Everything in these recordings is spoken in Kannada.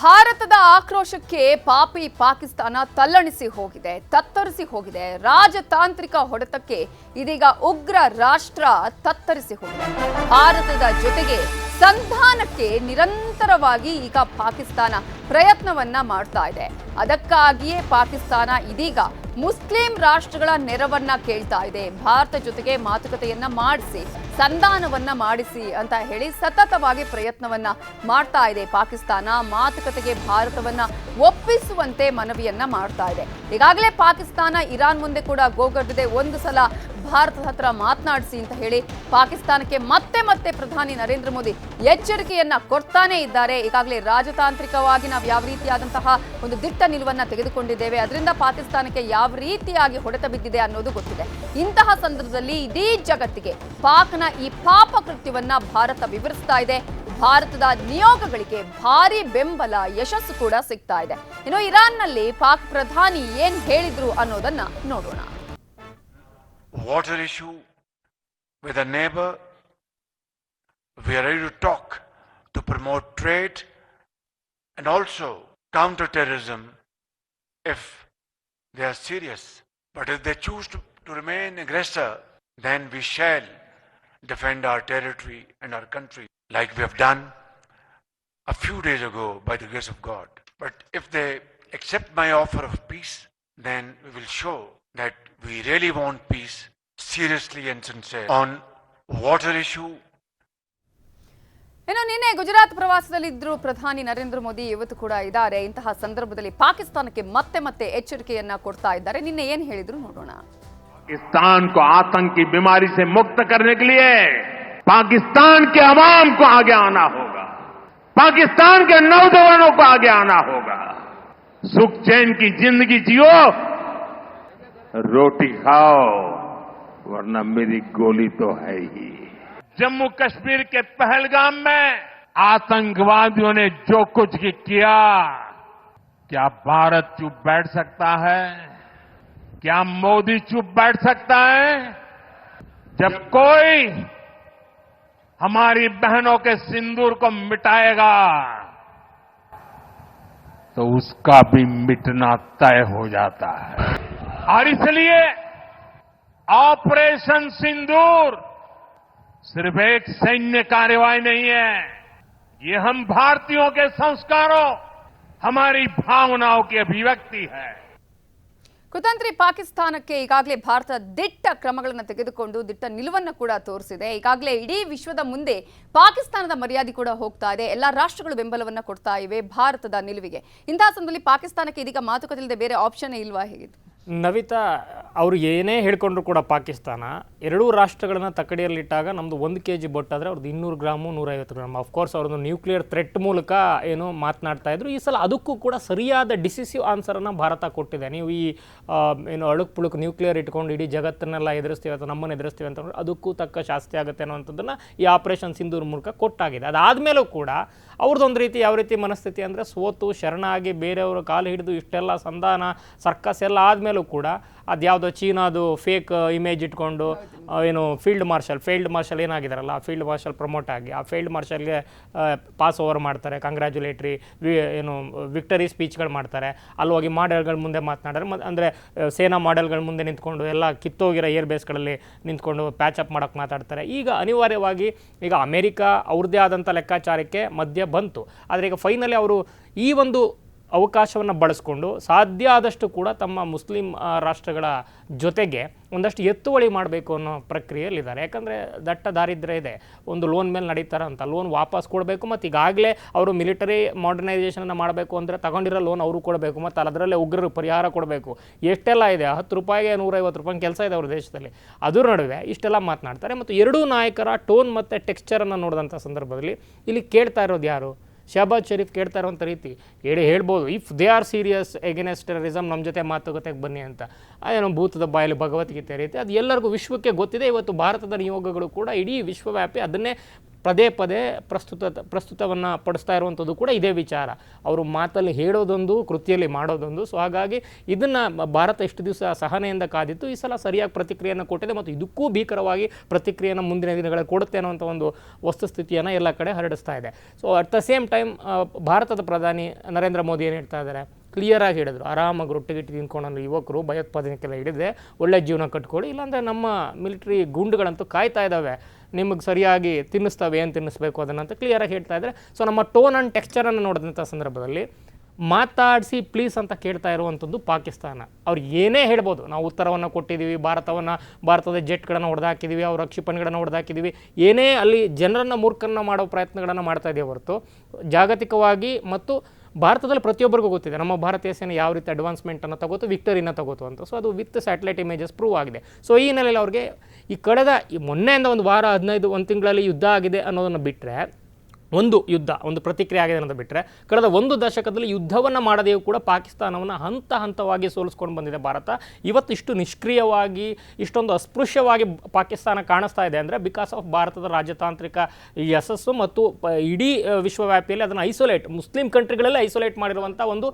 ಭಾರತದ ಆಕ್ರೋಶಕ್ಕೆ ಪಾಪಿ ಪಾಕಿಸ್ತಾನ ತಲ್ಲಣಿಸಿ ಹೋಗಿದೆ, ತತ್ತರಿಸಿ ಹೋಗಿದೆ. ರಾಜತಾಂತ್ರಿಕ ಹೊಡೆತಕ್ಕೆ ಇದೀಗ ಉಗ್ರ ರಾಷ್ಟ್ರ ತತ್ತರಿಸಿ ಹೋಗಿದೆ. ಭಾರತದ ಜೊತೆಗೆ ಸಂಧಾನಕ್ಕೆ ನಿರಂತರವಾಗಿ ಈಗ ಪಾಕಿಸ್ತಾನ ಪ್ರಯತ್ನವನ್ನ ಮಾಡ್ತಾ ಇದೆ. ಅದಕ್ಕಾಗಿಯೇ ಪಾಕಿಸ್ತಾನ ಇದೀಗ ಮುಸ್ಲಿಂ ರಾಷ್ಟ್ರಗಳ ನೆರವನ್ನ ಕೇಳ್ತಾ ಇದೆ. ಭಾರತ ಜೊತೆಗೆ ಮಾತುಕತೆಯನ್ನ ಮಾಡಿಸಿ, ಸಂಧಾನವನ್ನ ಮಾಡಿಸಿ ಅಂತ ಹೇಳಿ ಸತತವಾಗಿ ಪ್ರಯತ್ನವನ್ನ ಮಾಡ್ತಾ ಇದೆ. ಪಾಕಿಸ್ತಾನ ಮಾತುಕತೆಗೆ ಭಾರತವನ್ನ ಒಪ್ಪಿಸುವಂತೆ ಮನವಿಯನ್ನ ಮಾಡ್ತಾ ಇದೆ. ಈಗಾಗಲೇ ಪಾಕಿಸ್ತಾನ ಇರಾನ್ ಮುಂದೆ ಕೂಡ ಗೋಗರ್ದಿದೆ. ಒಂದು ಸಲ ಭಾರತದ ಹತ್ರ ಮಾತನಾಡಿಸಿ ಅಂತ ಹೇಳಿ ಪಾಕಿಸ್ತಾನಕ್ಕೆ ಮತ್ತೆ ಮತ್ತೆ ಪ್ರಧಾನಿ ನರೇಂದ್ರ ಮೋದಿ ಎಚ್ಚರಿಕೆಯನ್ನ ಕೊಡ್ತಾನೆ ಇದ್ದಾರೆ. ಈಗಾಗಲೇ ರಾಜತಾಂತ್ರಿಕವಾಗಿ ನಾವು ಯಾವ ರೀತಿಯಾದಂತಹ ಒಂದು ದಿಟ್ಟ ನಿಲುವನ್ನ ತೆಗೆದುಕೊಂಡಿದ್ದೇವೆ, ಅದರಿಂದ ಪಾಕಿಸ್ತಾನಕ್ಕೆ ಯಾವ ರೀತಿಯಾಗಿ ಹೊಡೆತ ಬಿದ್ದಿದೆ ಅನ್ನೋದು ಗೊತ್ತಿದೆ. ಇಂತಹ ಸಂದರ್ಭದಲ್ಲಿ ಇಡೀ ಜಗತ್ತಿಗೆ ಪಾಕ್ನ ಈ ಪಾಪ ಕೃತ್ಯವನ್ನ ಭಾರತ ವಿವರಿಸ್ತಾ ಇದೆ. ಭಾರತದ ನಿಯೋಗಗಳಿಗೆ ಭಾರಿ ಬೆಂಬಲ, ಯಶಸ್ಸು ಕೂಡ ಸಿಗ್ತಾ ಇದೆ. ಇನ್ನು ಇರಾನ್ನಲ್ಲಿ ಪಾಕ್ ಪ್ರಧಾನಿ ಏನ್ ಹೇಳಿದ್ರು ಅನ್ನೋದನ್ನ ನೋಡೋಣ. Water issue with a neighbor, we are ready to talk to promote trade and also counter terrorism if they are serious. But if they choose to remain aggressor, then we shall defend our territory and our country like we have done a few days ago by the grace of God. But if they accept my offer of peace, then we will show that we really want peace, seriously and sincere. On water issue, ಇನ್ನು ನಿನ್ನೆ ಗುಜರಾತ್ ಪ್ರವಾಸದಲ್ಲಿದ್ದರು ಪ್ರಧಾನಿ ನರೇಂದ್ರ ಮೋದಿ, ಇವತ್ತು ಕೂಡ ಇದ್ದಾರೆ. ಇಂತಹ ಸಂದರ್ಭದಲ್ಲಿ ಪಾಕಿಸ್ತಾನಕ್ಕೆ ಮತ್ತೆ ಮತ್ತೆ ಎಚ್ಚರಿಕೆಯನ್ನ ಕೊಡ್ತಾ ಇದ್ದಾರೆ. ನಿನ್ನೆ ಏನ್ ಹೇಳಿದ್ರು ನೋಡೋಣ. पाकिस्तान को आतंक की बीमारी से मुक्त करने के लिए पाकिस्तान के अवाम को आगे आना होगा, पाकिस्तान के नौजवानों को आगे आना होगा. सुख चैन की जिंदगी जियो, रोटी खाओ, वरना मेरी गोली तो है ही. जम्मू कश्मीर के पहलगाम में आतंकवादियों ने जो कुछ किया, क्या भारत चुप बैठ सकता है? क्या मोदी चुप बैठ सकता है? जब कोई हमारी बहनों के सिंदूर को मिटाएगा तो उसका भी मिटना तय हो जाता है. और इसलिए ऑपरेशन सिंदूर सिर्फ एक सैन्य कार्यवाही नहीं है, ये हम भारतीयों के संस्कारों, हमारी भावनाओं की अभिव्यक्ति है. ಕುತಂತ್ರಿ ಪಾಕಿಸ್ತಾನಕ್ಕೆ ಈಗಾಗಲೇ ಭಾರತ ದಿಟ್ಟ ಕ್ರಮಗಳನ್ನು ತೆಗೆದುಕೊಂಡು ದಿಟ್ಟ ನಿಲುವನ್ನು ಕೂಡ ತೋರಿಸಿದೆ. ಈಗಾಗಲೇ ಇಡೀ ವಿಶ್ವದ ಮುಂದೆ ಪಾಕಿಸ್ತಾನದ ಮರ್ಯಾದೆ ಕೂಡ ಹೋಗ್ತಾ ಇದೆ. ಎಲ್ಲ ರಾಷ್ಟ್ರಗಳು ಬೆಂಬಲವನ್ನು ಕೊಡ್ತಾ ಇವೆ ಭಾರತದ ನಿಲುವಿಗೆ. ಇಂತಹ ಸಮಯದಲ್ಲಿ ಪಾಕಿಸ್ತಾನಕ್ಕೆ ಇದೀಗ ಮಾತುಕತೆ ಇಲ್ಲದೆ ಬೇರೆ ಆಪ್ಷನ್ ಇಲ್ವಾ ಹೇಗಿತ್ತು? ನವಿತಾ, ಅವರು ಏನೇ ಹೇಳ್ಕೊಂಡ್ರು ಕೂಡ ಪಾಕಿಸ್ತಾನ ಎರಡೂ ರಾಷ್ಟ್ರಗಳನ್ನ ತಕ್ಕಡಿಯಲ್ಲಿಟ್ಟಾಗ ನಮ್ಮದು 1 kg ಬೊಟ್ಟಾದರೆ ಅವ್ರದ್ದು 200 ಗ್ರಾಮು 150 ಗ್ರಾಮ್. ಅಫ್ಕೋರ್ಸ್ ಅವ್ರದ್ದು ನ್ಯೂಕ್ಲಿಯರ್ ಥ್ರೆಟ್ ಮೂಲಕ ಏನು ಮಾತನಾಡ್ತಾ ಇದ್ರು. ಈ ಸಲ ಅದಕ್ಕೂ ಕೂಡ ಸರಿಯಾದ ಡಿಸಿಸಿವ್ ಆನ್ಸರನ್ನು ಭಾರತ ಕೊಟ್ಟಿದೆ. ನೀವು ಈ ಏನು ಅಳುಕು ಪುಳುಕು ನ್ಯೂಕ್ಲಿಯರ್ ಇಟ್ಕೊಂಡು ಇಡೀ ಜಗತ್ತನ್ನೆಲ್ಲ ಎದುರಿಸ್ತೀವಿ ಅಥವಾ ನಮ್ಮನ್ನು ಎದುರಿಸ್ತೀವಿ ಅಂತ ಅದಕ್ಕೂ ತಕ್ಕ ಶಾಸ್ತಿ ಆಗುತ್ತೆ ಅನ್ನೋವಂಥದ್ದನ್ನು ಈ ಆಪರೇಷನ್ ಸಿಂಧೂರ್ ಮೂಲಕ ಕೊಟ್ಟಾಗಿದೆ. ಅದಾದಮೇಲೂ ಕೂಡ ಅವ್ರದ್ದೊಂದು ರೀತಿ ಯಾವ ರೀತಿ ಮನಸ್ಥಿತಿ ಅಂದರೆ ಸೋತು ಶರಣಾಗಿ ಬೇರೆಯವರು ಕಾಲು ಹಿಡಿದು ಇಷ್ಟೆಲ್ಲ ಸಂಧಾನ ಸರ್ಕಸ್ ಎಲ್ಲ ಆದಮೇಲೂ ಕೂಡ ಅದ್ಯಾವುದೋ ಚೀನಾದು ಫೇಕ್ ಇಮೇಜ್ ಇಟ್ಕೊಂಡು ಏನು ಫೀಲ್ಡ್ ಮಾರ್ಷಲ್ ಏನಾಗಿದ್ದಾರಲ್ಲ, ಆ ಫೀಲ್ಡ್ ಮಾರ್ಷಲ್ ಪ್ರಮೋಟ್ ಆಗಿ ಆ ಫೀಲ್ಡ್ ಮಾರ್ಷಲ್ಗೆ ಪಾಸ್ ಓವರ್ ಮಾಡ್ತಾರೆ, ಕಂಗ್ರ್ಯಾಚುಲೇಟ್ರಿ ಏನು ವಿಕ್ಟರಿ ಸ್ಪೀಚ್ಗಳು ಮಾಡ್ತಾರೆ. ಅಲ್ಲಿ ಹೋಗಿ ಮಾಡೆಲ್ಗಳ ಮುಂದೆ ಮಾತನಾಡಿದ್ರೆ ಅಂದರೆ ಸೇನಾ ಮಾಡೆಲ್ಗಳ ಮುಂದೆ ನಿಂತ್ಕೊಂಡು ಎಲ್ಲ ಕಿತ್ತೋಗಿರೋ ಏರ್ ಬೇಸ್ಗಳಲ್ಲಿ ನಿಂತ್ಕೊಂಡು ಪ್ಯಾಚಪ್ ಮಾಡೋಕ್ಕೆ ಮಾತಾಡ್ತಾರೆ. ಈಗ ಅನಿವಾರ್ಯವಾಗಿ ಈಗ ಅಮೇರಿಕ ಅವ್ರದ್ದೇ ಆದಂಥ ಲೆಕ್ಕಾಚಾರಕ್ಕೆ ಮಧ್ಯೆ ಬಂತು. ಆದರೆ ಈಗ ಫೈನಲಿ ಅವರು ಈ ಒಂದು ಅವಕಾಶವನ್ನು ಬಳಸ್ಕೊಂಡು ಸಾಧ್ಯ ಆದಷ್ಟು ಕೂಡ ತಮ್ಮ ಮುಸ್ಲಿಂ ರಾಷ್ಟ್ರಗಳ ಜೊತೆಗೆ ಒಂದಷ್ಟು ಎತ್ತುವಳಿ ಮಾಡಬೇಕು ಅನ್ನೋ ಪ್ರಕ್ರಿಯೆಯಲ್ಲಿದ್ದಾರೆ. ಯಾಕಂದರೆ ದಟ್ಟ ದಾರಿದ್ರ್ಯ ಇದೆ, ಒಂದು ಲೋನ್ ಮೇಲೆ ನಡೀತಾರಂತ ಲೋನ್ ವಾಪಸ್ ಕೊಡಬೇಕು, ಮತ್ತು ಈಗಾಗಲೇ ಅವರು ಮಿಲಿಟರಿ ಮಾಡರ್ನೈಸೇಷನನ್ನು ಮಾಡಬೇಕು ಅಂದರೆ ತಗೊಂಡಿರೋ ಲೋನ್ ಅವರು ಕೊಡಬೇಕು, ಮತ್ತು ಅದರಲ್ಲೇ ಉಗ್ರರು ಪರಿಹಾರ ಕೊಡಬೇಕು. ಎಷ್ಟೆಲ್ಲ ಇದೆ, 10 ರೂಪಾಯಿಗೆ 150 ರೂಪಾಯಿ ಕೆಲಸ ಇದೆ ಅವ್ರ ದೇಶದಲ್ಲಿ. ಅದರ ನಡುವೆ ಇಷ್ಟೆಲ್ಲ ಮಾತನಾಡ್ತಾರೆ. ಮತ್ತು ಎರಡೂ ನಾಯಕರ ಟೋನ್ ಮತ್ತು ಟೆಕ್ಸ್ಚರನ್ನು ನೋಡಿದಂಥ ಸಂದರ್ಭದಲ್ಲಿ ಇಲ್ಲಿ ಕೇಳ್ತಾ ಇರೋದು ಯಾರು? ಶಹಬಾಜ್ ಶರೀಫ್ ಕೇಳ್ತಾ ಇರೋಂಥ ರೀತಿ ಹೇಳ್ಬೋದು, if they are serious against terrorism ನಮ್ಮ ಜೊತೆ ಮಾತುಕತೆಗೆ ಬನ್ನಿ ಅಂತ. ಏನೋ ಭೂತದ ಬಾಯಲ್ಲಿ ಭಗವದ್ಗೀತೆ ರೀತಿ ಅದು ಎಲ್ಲರಿಗೂ ವಿಶ್ವಕ್ಕೆ ಗೊತ್ತಿದೆ. ಇವತ್ತು ಭಾರತದ ನಿಯೋಗಗಳು ಕೂಡ ಇಡೀ ವಿಶ್ವವ್ಯಾಪಿ ಅದನ್ನೇ ಪದೇ ಪದೇ ಪ್ರಸ್ತುತವನ್ನು ಪಡಿಸ್ತಾ ಇರುವಂಥದ್ದು ಕೂಡ ಇದೇ ವಿಚಾರ. ಅವರು ಮಾತಲ್ಲಿ ಹೇಳೋದೊಂದು, ಕೃತಿಯಲ್ಲಿ ಮಾಡೋದೊಂದು. ಸೊ ಹಾಗಾಗಿ ಇದನ್ನು ಭಾರತ ಇಷ್ಟು ದಿವಸ ಸಹನೆಯಿಂದ ಕಾದಿತ್ತು, ಈ ಸಲ ಸರಿಯಾಗಿ ಪ್ರತಿಕ್ರಿಯೆಯನ್ನು ಕೊಟ್ಟಿದೆ ಮತ್ತು ಇದಕ್ಕೂ ಭೀಕರವಾಗಿ ಪ್ರತಿಕ್ರಿಯೆಯನ್ನು ಮುಂದಿನ ದಿನಗಳಲ್ಲಿ ಕೊಡುತ್ತೆ ಅನ್ನೋಂಥ ಒಂದು ವಸ್ತುಸ್ಥಿತಿಯನ್ನು ಎಲ್ಲ ಕಡೆ ಹರಡಿಸ್ತಾ ಇದೆ. So at the same time ಭಾರತದ ಪ್ರಧಾನಿ ನರೇಂದ್ರ ಮೋದಿ ಏನು ಹೇಳ್ತಾ ಇದ್ದಾರೆ, ಕ್ಲಿಯರಾಗಿ ಹೇಳಿದ್ರು, ಆರಾಮಾಗಿ ರೊಟ್ಟಿಗಿಟ್ಟು ತಿನ್ಕೊಂಡು ಯುವಕರು ಭಯೋತ್ಪಾದನೆಗೆಲ್ಲ ಹಿಡಿದ್ರೆ ಒಳ್ಳೆ ಜೀವನ ಕಟ್ಕೊಳ್ಳಿ, ಇಲ್ಲಾಂದರೆ ನಮ್ಮ ಮಿಲಿಟ್ರಿ ಗುಂಡುಗಳಂತೂ ಕಾಯ್ತಾ ಇದ್ದಾವೆ, ನಿಮಗೆ ಸರಿಯಾಗಿ ತಿನ್ನಿಸ್ತವೆ, ಏನು ತಿನ್ನಿಸ್ಬೇಕು ಅದನ್ನಂತ ಕ್ಲಿಯರಾಗಿ ಹೇಳ್ತಾ ಇದ್ದಾರೆ. ಸೊ ನಮ್ಮ ಟೋನ್ ಆ್ಯಂಡ್ ಟೆಕ್ಸ್ಚರನ್ನು ನೋಡಿದಂಥ ಸಂದರ್ಭದಲ್ಲಿ ಮಾತಾಡಿಸಿ ಪ್ಲೀಸ್ ಅಂತ ಕೇಳ್ತಾ ಇರುವಂಥದ್ದು ಪಾಕಿಸ್ತಾನ. ಅವ್ರು ಏನೇ ಹೇಳ್ಬೋದು, ನಾವು ಉತ್ತರವನ್ನು ಕೊಟ್ಟಿದ್ದೀವಿ, ಭಾರತದ ಜೆಟ್ಗಳನ್ನು ಹೊಡೆದಾಕಿದ್ದೀವಿ, ಅವ್ರ ಕ್ಷಿಪಣಿಗಳನ್ನು ಹೊಡೆದಾಕಿದ್ದೀವಿ, ಏನೇ ಅಲ್ಲಿ ಜನರನ್ನು ಮೂರ್ಖನ್ನು ಮಾಡೋ ಪ್ರಯತ್ನಗಳನ್ನು ಮಾಡ್ತಾ ಇದೆಯೇ ಹೊರತು ಜಾಗತಿಕವಾಗಿ ಮತ್ತು ಭಾರತದಲ್ಲಿ ಪ್ರತಿಯೊಬ್ಬರಿಗೂ ಗೊತ್ತಿದೆ ನಮ್ಮ ಭಾರತೀಯ ಸೇನೆ ಯಾವ ರೀತಿ ಅಡ್ವಾನ್ಸ್ಮೆಂಟನ್ನು ತಗೋತು, ವಿಕ್ಟರಿನ ತಗೋತು ಅಂತ. ಸೊ ಅದು ವಿತ್ ಸ್ಯಾಟಲೈಟ್ ಇಮೇಜಸ್ ಪ್ರೂವ್ ಆಗಿದೆ. ಸೊ ಈ ಹಿನ್ನೆಲೆಯಲ್ಲಿ ಅವ್ರಿಗೆ ಈ ಮೊನ್ನೆಯಿಂದ ಒಂದು ವಾರ 15 ತಿಂಗಳಲ್ಲಿ ಯುದ್ಧ ಆಗಿದೆ ಅನ್ನೋದನ್ನು ಬಿಟ್ಟರೆ, ಒಂದು ಪ್ರತಿಕ್ರಿಯೆ ಆಗಿದೆ ಅನ್ನೋದು ಬಿಟ್ಟರೆ, ಕಳೆದ 1 ದಶಕದಲ್ಲಿ ಯುದ್ಧವನ್ನು ಮಾಡದೆಯೂ ಕೂಡ ಪಾಕಿಸ್ತಾನವನ್ನು ಹಂತವಾಗಿ ಸೋಲಿಸ್ಕೊಂಡು ಬಂದಿದೆ ಭಾರತ. ಇವತ್ತು ಇಷ್ಟು ನಿಷ್ಕ್ರಿಯವಾಗಿ, ಇಷ್ಟೊಂದು ಅಸ್ಪೃಶ್ಯವಾಗಿ ಪಾಕಿಸ್ತಾನ ಕಾಣಿಸ್ತಾ ಇದೆ ಅಂದರೆ ಬಿಕಾಸ್ ಆಫ್ ಭಾರತದ ರಾಜತಾಂತ್ರಿಕ ಯಶಸ್ಸು ಮತ್ತು ಇಡೀ ವಿಶ್ವವ್ಯಾಪಿಯಲ್ಲಿ ಅದನ್ನು ಮುಸ್ಲಿಂ ಕಂಟ್ರಿಗಳಲ್ಲೇ ಐಸೋಲೇಟ್ ಮಾಡಿರುವಂಥ ಒಂದು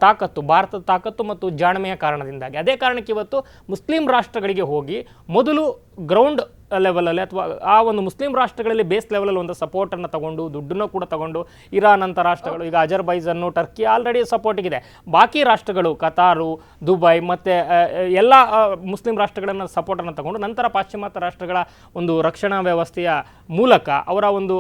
ತಾಕತ್ತು, ಭಾರತದ ತಾಕತ್ತು ಮತ್ತು ಜಾಣ್ಮೆಯ ಕಾರಣದಿಂದಾಗಿ. ಅದೇ ಕಾರಣಕ್ಕೆ ಇವತ್ತು ಮುಸ್ಲಿಂ ರಾಷ್ಟ್ರಗಳಿಗೆ ಹೋಗಿ ಮೊದಲು ಗ್ರೌಂಡ್ ಲೆವೆಲಲ್ಲಿ ಅಥವಾ ಆ ಒಂದು ಮುಸ್ಲಿಂ ರಾಷ್ಟ್ರಗಳಲ್ಲಿ ಬೇಸ್ ಲೆವೆಲಲ್ಲಿ ಒಂದು ಸಪೋರ್ಟನ್ನು ತಗೊಂಡು, ದುಡ್ಡನ್ನು ಕೂಡ ತಗೊಂಡು, ಇರಾನ್ ಅಂತ ರಾಷ್ಟ್ರಗಳು, ಈಗ ಅಜರ್ಬೈಜನ್ನು, ಟರ್ಕಿ ಆಲ್ರೆಡಿ ಸಪೋರ್ಟಿಗಿದೆ, ಬಾಕಿ ರಾಷ್ಟ್ರಗಳು ಕತಾರು, ದುಬೈ ಮತ್ತು ಎಲ್ಲ ಮುಸ್ಲಿಂ ರಾಷ್ಟ್ರಗಳನ್ನು ಸಪೋರ್ಟನ್ನು ತಗೊಂಡು ನಂತರ ಪಾಶ್ಚಿಮಾತ್ಯ ರಾಷ್ಟ್ರಗಳ ಒಂದು ರಕ್ಷಣಾ ವ್ಯವಸ್ಥೆಯ ಮೂಲಕ, ಅವರ ಒಂದು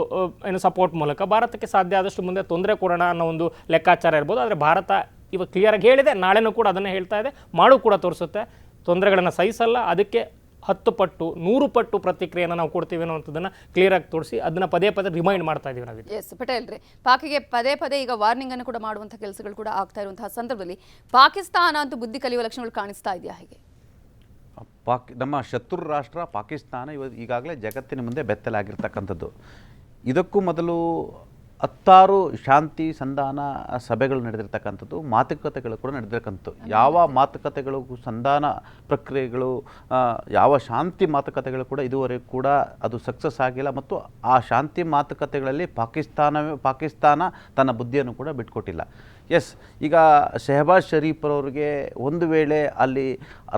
ಸಪೋರ್ಟ್ ಮೂಲಕ ಭಾರತಕ್ಕೆ ಸಾಧ್ಯ ಆದಷ್ಟು ಮುಂದೆ ತೊಂದರೆ ಕೊಡೋಣ ಅನ್ನೋ ಒಂದು ಲೆಕ್ಕಾಚಾರ ಇರ್ಬೋದು. ಆದರೆ ಭಾರತ ಇವಾಗ ಕ್ಲಿಯರಾಗಿ ಹೇಳಿದೆ, ನಾಳೆನೂ ಕೂಡ ಅದನ್ನೇ ಹೇಳ್ತಾ ಇದೆ, ಮಾಡು ಕೂಡ ತೋರಿಸುತ್ತೆ, ತೊಂದರೆಗಳನ್ನು ಸಹಿಸಲ್ಲ, ಅದಕ್ಕೆ 10 ಪಟ್ಟು 100 ಪಟ್ಟು ಪ್ರತಿಕ್ರಿಯೆಯನ್ನು ನಾವು ಕೊಡ್ತೀವಿ ಅನ್ನೋಂಥದ್ದನ್ನು ಕ್ಲಿಯರಾಗಿ ತೋರಿಸಿ ಅದನ್ನು ಪದೇ ರಿಮೈಂಡ್ ಮಾಡ್ತಾ ಇದೀವಿ ನಾವು. ಎಸ್ ಪಟೇಲ್ ರೀ, ಪಾಕಿಗೆ ಪದೇ ಈಗ ವಾರ್ನಿಂಗ್ ಅನ್ನು ಕೂಡ ಮಾಡುವಂಥ ಕೆಲಸಗಳು ಕೂಡ ಆಗ್ತಾ ಇರುವಂತಹ ಸಂದರ್ಭದಲ್ಲಿ ಪಾಕಿಸ್ತಾನ ಅಂತೂ ಬುದ್ಧಿ ಕಲಿಯುವ ಲಕ್ಷಣಗಳು ಕಾಣಿಸ್ತಾ ಇದೆಯಾ ಹೇಗೆ? ನಮ್ಮ ಶತ್ರು ರಾಷ್ಟ್ರ ಪಾಕಿಸ್ತಾನ ಈಗಾಗಲೇ ಜಗತ್ತಿನ ಮುಂದೆ ಬೆತ್ತಲಾಗಿರ್ತಕ್ಕಂಥದ್ದು. ಇದಕ್ಕೂ ಮೊದಲು 16 ಶಾಂತಿ ಸಂಧಾನ ಸಭೆಗಳು ನಡೆದಿರ್ತಕ್ಕಂಥದ್ದು, ಮಾತುಕತೆಗಳು ಕೂಡ ನಡೆದಿರ್ತಕ್ಕಂಥದ್ದು. ಯಾವ ಮಾತುಕತೆಗಳು, ಸಂಧಾನ ಪ್ರಕ್ರಿಯೆಗಳು, ಯಾವ ಶಾಂತಿ ಮಾತುಕತೆಗಳು ಕೂಡ ಇದುವರೆಗೂ ಕೂಡ ಅದು ಸಕ್ಸಸ್ ಆಗಿಲ್ಲ. ಮತ್ತು ಆ ಶಾಂತಿ ಮಾತುಕತೆಗಳಲ್ಲಿ ಪಾಕಿಸ್ತಾನ ತನ್ನ ಬುದ್ಧಿಯನ್ನು ಕೂಡ ಬಿಟ್ಕೊಟ್ಟಿಲ್ಲ. ಎಸ್, ಈಗ ಶೆಹಬಾಜ್ ಶರೀಫ್ರವ್ರಿಗೆ ಒಂದು ವೇಳೆ ಅಲ್ಲಿ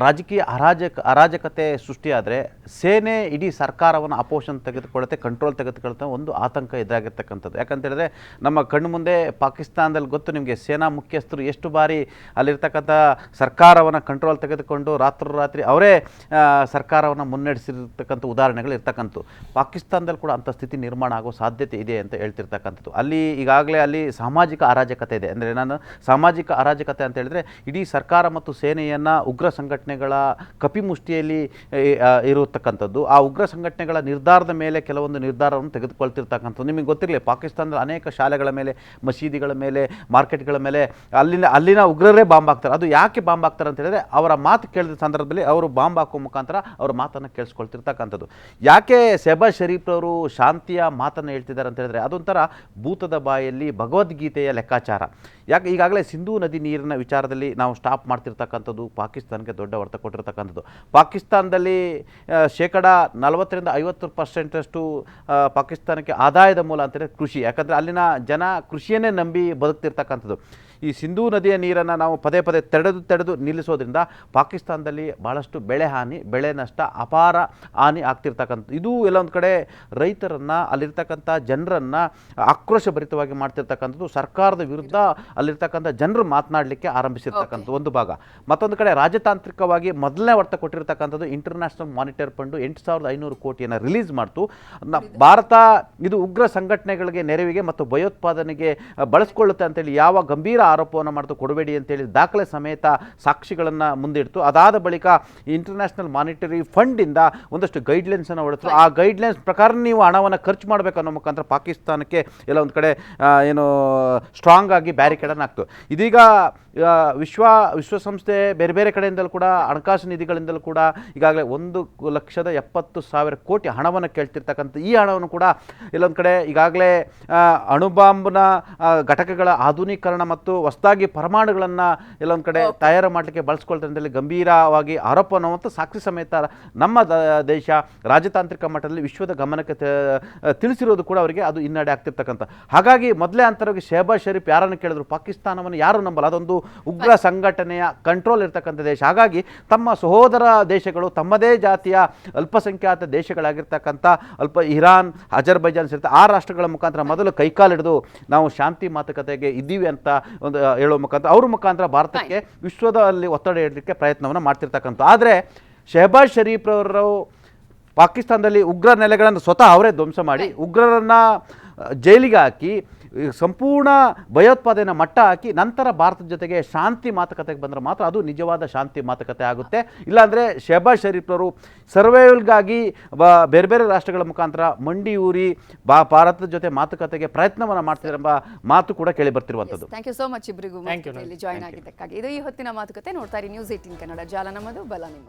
ರಾಜಕೀಯ ಅರಾಜಕತೆ ಸೃಷ್ಟಿಯಾದರೆ ಸೇನೆ ಇಡೀ ಸರ್ಕಾರವನ್ನು ಅಪೋಷನ್ ತೆಗೆದುಕೊಳ್ಳುತ್ತೆ, ಕಂಟ್ರೋಲ್ ತೆಗೆದುಕೊಳ್ಳುತ್ತೆ, ಒಂದು ಆತಂಕ ಎದುರಾಗಿರ್ತಕ್ಕಂಥದ್ದು. ಯಾಕಂತೇಳಿದ್ರೆ ನಮ್ಮ ಕಣ್ಣು ಮುಂದೆ ಪಾಕಿಸ್ತಾನದಲ್ಲಿ ಗೊತ್ತು ನಿಮಗೆ, ಸೇನಾ ಮುಖ್ಯಸ್ಥರು ಎಷ್ಟು ಬಾರಿ ಅಲ್ಲಿರ್ತಕ್ಕಂಥ ಸರ್ಕಾರವನ್ನು ಕಂಟ್ರೋಲ್ ತೆಗೆದುಕೊಂಡು ರಾತ್ರಿ ಅವರೇ ಸರ್ಕಾರವನ್ನು ಮುನ್ನಡೆಸಿರ್ತಕ್ಕಂಥ ಉದಾಹರಣೆಗಳು ಇರ್ತಕ್ಕಂಥದ್ದು. ಪಾಕಿಸ್ತಾನದಲ್ಲಿ ಕೂಡ ಅಂಥ ಸ್ಥಿತಿ ನಿರ್ಮಾಣ ಆಗೋ ಸಾಧ್ಯತೆ ಇದೆ ಅಂತ ಹೇಳ್ತಿರ್ತಕ್ಕಂಥದ್ದು. ಅಲ್ಲಿ ಈಗಾಗಲೇ ಅಲ್ಲಿ ಸಾಮಾಜಿಕ ಅರಾಜಕತೆ ಇದೆ. ಅಂದರೆ ನಾನು ಸಾಮಾಜಿಕ ಅರಾಜಕತೆ ಅಂತ ಹೇಳಿದ್ರೆ ಇಡೀ ಸರ್ಕಾರ ಮತ್ತು ಸೇನೆಯನ್ನು ಉಗ್ರ ಸಂಘಟನೆಗಳ ಕಪಿಮುಷ್ಟಿಯಲ್ಲಿ ಇರತಕ್ಕಂಥದ್ದು. ಆ ಉಗ್ರ ಸಂಘಟನೆಗಳ ನಿರ್ಧಾರದ ಮೇಲೆ ಕೆಲವೊಂದು ನಿರ್ಧಾರವನ್ನು ತೆಗೆದುಕೊಳ್ತಿರ್ತಕ್ಕಂಥದ್ದು. ನಿಮಗೆ ಗೊತ್ತಿರಲಿ, ಪಾಕಿಸ್ತಾನದ ಅನೇಕ ಶಾಲೆಗಳ ಮೇಲೆ, ಮಸೀದಿಗಳ ಮೇಲೆ, ಮಾರ್ಕೆಟ್ಗಳ ಮೇಲೆ ಅಲ್ಲಿನ ಉಗ್ರರೇ ಬಾಂಬ್ ಹಾಕ್ತಾರೆ. ಅದು ಯಾಕೆ ಬಾಂಬ್ ಹಾಕ್ತಾರೆ ಅಂತ ಹೇಳಿದ್ರೆ ಅವರ ಮಾತು ಕೇಳಿದ ಸಂದರ್ಭದಲ್ಲಿ ಅವರು ಬಾಂಬ್ ಹಾಕುವ ಮುಖಾಂತರ ಅವರ ಮಾತನ್ನು ಕೇಳಿಸ್ಕೊಳ್ತಿರ್ತಕ್ಕಂಥದ್ದು. ಯಾಕೆ ಶೆಹಬಾಜ್ ಶರೀಫ್ ಅವರು ಶಾಂತಿಯ ಮಾತನ್ನು ಹೇಳ್ತಿದ್ದಾರೆ ಅಂತ ಹೇಳಿದ್ರೆ ಅದೊಂಥರ ಭೂತದ ಬಾಯಲ್ಲಿ ಭಗವದ್ಗೀತೆಯ ಲೆಕ್ಕಾಚಾರ. ಯಾಕೆ ಈಗಾಗಲೇ ಸಿಂಧೂ ನದಿ ನೀರಿನ ವಿಚಾರದಲ್ಲಿ ನಾವು ಸ್ಟಾಪ್ ಮಾಡ್ತಿರ್ತಕ್ಕಂಥದ್ದು ಪಾಕಿಸ್ತಾನಕ್ಕೆ ದೊಡ್ಡ ಹೊಡೆತ ಕೊಟ್ಟಿರ್ತಕ್ಕಂಥದ್ದು. ಪಾಕಿಸ್ತಾನದಲ್ಲಿ 40-50% ಪಾಕಿಸ್ತಾನಕ್ಕೆ ಆದಾಯದ ಮೂಲ ಅಂತಂದರೆ ಕೃಷಿ. ಯಾಕಂದರೆ ಅಲ್ಲಿನ ಜನ ಕೃಷಿಯನ್ನೇ ನಂಬಿ ಬದುಕ್ತಿರ್ತಕ್ಕಂಥದ್ದು. ಈ ಸಿಂಧೂ ನದಿಯ ನೀರನ್ನು ನಾವು ಪದೇ ತೆರೆದು ನಿಲ್ಲಿಸೋದ್ರಿಂದ ಪಾಕಿಸ್ತಾನದಲ್ಲಿ ಭಾಳಷ್ಟು ಬೆಳೆ ನಷ್ಟ, ಅಪಾರ ಹಾನಿ ಆಗ್ತಿರ್ತಕ್ಕಂಥದ್ದು. ಇದು ಎಲ್ಲ ಒಂದು ಕಡೆ ರೈತರನ್ನು, ಅಲ್ಲಿರ್ತಕ್ಕಂಥ ಜನರನ್ನು ಆಕ್ರೋಶಭರಿತವಾಗಿ ಮಾಡ್ತಿರ್ತಕ್ಕಂಥದ್ದು. ಸರ್ಕಾರದ ವಿರುದ್ಧ ಅಲ್ಲಿರ್ತಕ್ಕಂಥ ಜನರು ಮಾತನಾಡಲಿಕ್ಕೆ ಆರಂಭಿಸಿರ್ತಕ್ಕಂಥ ಒಂದು ಭಾಗ. ಮತ್ತೊಂದು ಕಡೆ ರಾಜತಾಂತ್ರಿಕವಾಗಿ ಮೊದಲನೇ ಹೊಡೆತ ಕೊಟ್ಟಿರ್ತಕ್ಕಂಥದ್ದು ಇಂಟರ್ನ್ಯಾಷನಲ್ ಮಾನಿಟರಿ ಫಂಡು 8,500 ಕೋಟಿಯನ್ನು ರಿಲೀಸ್ ಮಾಡ್ತು. ಭಾರತ ಇದು ಉಗ್ರ ಸಂಘಟನೆಗಳಿಗೆ ನೆರವಿಗೆ ಮತ್ತು ಭಯೋತ್ಪಾದನೆಗೆ ಬಳಸ್ಕೊಳ್ಳುತ್ತೆ ಅಂತೇಳಿ ಯಾವ ಗಂಭೀರ ಆರೋಪವನ್ನು ಮಾಡ್ತು, ಕೊಡಬೇಡಿ ಅಂತೇಳಿ ದಾಖಲೆ ಸಮೇತ ಸಾಕ್ಷಿಗಳನ್ನು ಮುಂದಿಡ್ತು. ಅದಾದ ಬಳಿಕ ಇಂಟರ್ನ್ಯಾಷನಲ್ ಮಾನಿಟರಿ ಫಂಡಿಂದ ಒಂದಷ್ಟು ಗೈಡ್ಲೈನ್ಸನ್ನು ಹೊಡೆದ್ರು. ಆ ಗೈಡ್ಲೈನ್ಸ್ ಪ್ರಕಾರ ನೀವು ಹಣವನ್ನು ಖರ್ಚು ಮಾಡಬೇಕು ಅನ್ನೋ ಮುಖಾಂತರ ಪಾಕಿಸ್ತಾನಕ್ಕೆ ಎಲ್ಲ ಒಂದು ಕಡೆ ಸ್ಟ್ರಾಂಗ್ ಆಗಿ ಬ್ಯಾರಿಕೇಡನ್ನು ಹಾಕ್ತು. ಇದೀಗ ವಿಶ್ವಸಂಸ್ಥೆ ಬೇರೆ ಕಡೆಯಿಂದಲೂ ಕೂಡ ಹಣಕಾಸು ನಿಧಿಗಳಿಂದಲೂ ಕೂಡ ಈಗಾಗಲೇ 1,70,000 ಕೋಟಿ ಹಣವನ್ನು ಕೇಳ್ತಿರ್ತಕ್ಕಂಥ ಈ ಹಣವನ್ನು ಕೂಡ ಎಲ್ಲೊಂದು ಕಡೆ ಈಗಾಗಲೇ ಅಣುಬಾಂಬ್ನ ಘಟಕಗಳ ಆಧುನೀಕರಣ ಮತ್ತು ಹೊಸದಾಗಿ ಪರಮಾಣುಗಳನ್ನು ಎಲ್ಲೊಂದು ಕಡೆ ತಯಾರು ಮಾಡಲಿಕ್ಕೆ ಬಳಸ್ಕೊಳ್ತಾರೆ ಅಂತೇಳಿ ಗಂಭೀರವಾಗಿ ಆರೋಪವನ್ನು ಮತ್ತು ಸಾಕ್ಷಿ ಸಮೇತ ನಮ್ಮ ದೇಶ ರಾಜತಾಂತ್ರಿಕ ಮಟ್ಟದಲ್ಲಿ ವಿಶ್ವದ ಗಮನಕ್ಕೆ ತಿಳಿಸಿರೋದು ಕೂಡ ಅವರಿಗೆ ಅದು ಹಿನ್ನಡೆ ಆಗ್ತಿರ್ತಕ್ಕಂಥ. ಹಾಗಾಗಿ ಮೊದಲೇ ಅಂತರವಾಗಿ ಶಹಬಾಜ್ ಶರೀಫ್ ಯಾರನ್ನು ಕೇಳಿದ್ರು ಪಾಕಿಸ್ತಾನವನ್ನು ಯಾರು ನಂಬಲ್ಲ, ಅದೊಂದು ಉಗ್ರ ಸಂಘಟನೆಯ ಕಂಟ್ರೋಲ್ ಇರ್ತಕ್ಕಂಥ ದೇಶ. ಹಾಗಾಗಿ ತಮ್ಮ ಸಹೋದರ ದೇಶಗಳು ತಮ್ಮದೇ ಜಾತಿಯ ಅಲ್ಪಸಂಖ್ಯಾತ ದೇಶಗಳಾಗಿರ್ತಕ್ಕಂಥ ಇರಾನ್, ಅಜರ್ಬೈಜಾನ್ ಸೇರಿತ ಆ ರಾಷ್ಟ್ರಗಳ ಮುಖಾಂತರ ಮೊದಲು ಕೈಕಾಲಿಡಿದು ನಾವು ಶಾಂತಿ ಮಾತುಕತೆಗೆ ಇದ್ದೀವಿ ಅಂತ ಒಂದು ಹೇಳೋ ಮುಖಾಂತರ ಅವ್ರ ಮುಖಾಂತರ ಭಾರತಕ್ಕೆ ವಿಶ್ವದಲ್ಲಿ ಒತ್ತಡ ಇಡಲಿಕ್ಕೆ ಪ್ರಯತ್ನವನ್ನು ಮಾಡ್ತಿರ್ತಕ್ಕಂಥ. ಆದರೆ ಶಹಬಾಜ್ ಶರೀಫ್ ಅವರು ಪಾಕಿಸ್ತಾನದಲ್ಲಿ ಉಗ್ರ ನೆಲೆಗಳನ್ನು ಸ್ವತಃ ಅವರೇ ಧ್ವಂಸ ಮಾಡಿ ಉಗ್ರರನ್ನು ಜೈಲಿಗೆ ಹಾಕಿ ಸಂಪೂರ್ಣ ಭಯೋತ್ಪಾದನೆ ಮಟ್ಟ ಹಾಕಿ ನಂತರ ಭಾರತದ ಜೊತೆಗೆ ಶಾಂತಿ ಮಾತುಕತೆಗೆ ಬಂದರೆ ಮಾತ್ರ ಅದು ನಿಜವಾದ ಶಾಂತಿ ಮಾತುಕತೆ ಆಗುತ್ತೆ. ಇಲ್ಲಾಂದರೆ ಶಹಬಾಜ್ ಶರೀಫ್ ಅವರು ಸರ್ವೈವಲ್ಗಾಗಿ ಬೇರೆ ಬೇರೆ ರಾಷ್ಟ್ರಗಳ ಮುಖಾಂತರ ಮಂಡಿ ಊರಿ ಭಾರತದ ಜೊತೆ ಮಾತುಕತೆಗೆ ಪ್ರಯತ್ನವನ್ನು ಮಾಡ್ತಿದ್ದರೆಂಬ ಮಾತು ಕೂಡ ಕೇಳಿ ಬರ್ತಿರುವಂಥದ್ದು. ಥ್ಯಾಂಕ್ ಯು ಸೋ ಮಚ್ ಇಬ್ಬರಿಗೂ ಜಾಯ್ನ್ ಆಗಿದ್ದಕ್ಕಾಗಿ. ಇದು ಈ ಹೊತ್ತಿನ ಮಾತುಕತೆ. ನೋಡ್ತಾ ಇರಿ ನ್ಯೂಸ್ 18 ಕನ್ನಡ. ಜಾಲ ನಮ್ಮದು, ಬಲ ನಿಮ್ಮದು.